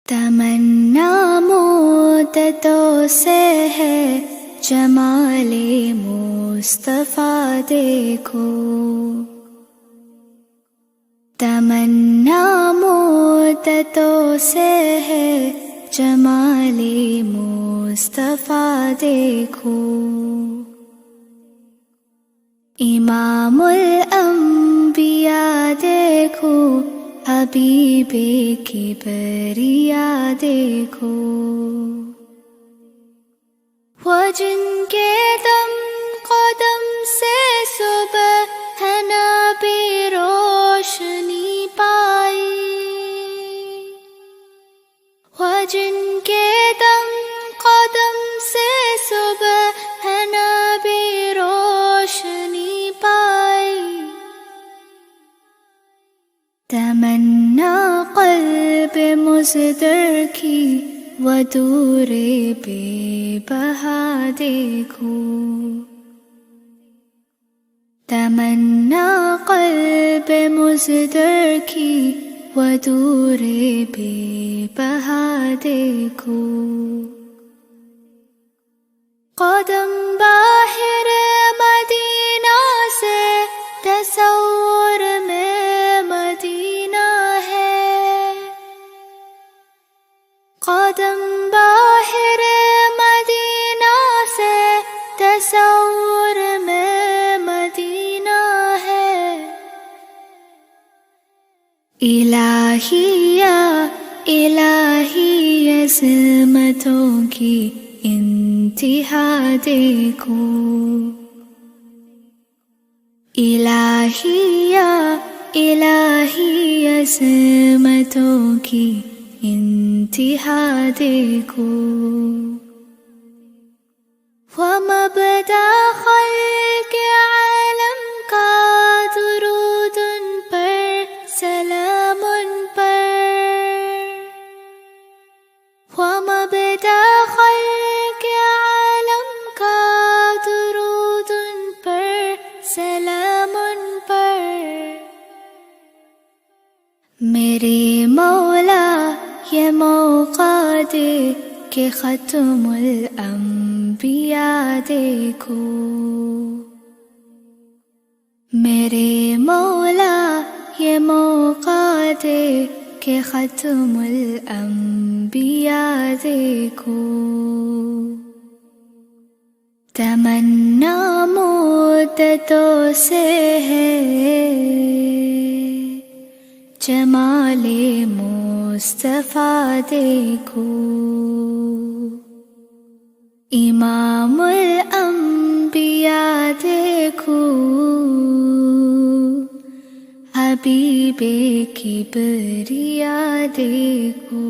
تمنا مدتوں سے ہے جمال مصطفیٰ دیکھو، تمنا مدتوں سے ہے جمال مصطفیٰ دیکھو، امام الانبیاء دیکھو، حبیب کبریا دیکھو، وہ جن کے دم قدم سے سبحان بھی روشنی پائی، وہ جن کے دم قدم سے سبحان بھی روشنی پائی، تمنا قلب مصدر کی ودور بے بہا دیکھو، تمنا قلب مصدر کی ودور بے بہا دیکھو، قدم باہر مدینہ سے تصور میں مدینہ ہے، قدم باہر مدینہ سے تصور میں مدینہ ہے، الہی یا الہی عظمتوں کی انتہا دیکھو، الہی یا الہی عظمتوں کی انتہا دیکھو، ومبدا خلق عالم کا درود ان پر سلام ان پر، ومبدا خلق عالم کا درود ان پر سلام ان پر، میرے مولا یہ موقع دے کہ ختم الانبیاء دیکھو، میرے مولا یہ موقع دے کہ ختم الانبیاء دیکھو، تمنا مدتوں سے ہے جمال مصطفیٰ دیکھو، امام الانبیاء دیکھو، حبیب کبریا دیکھو۔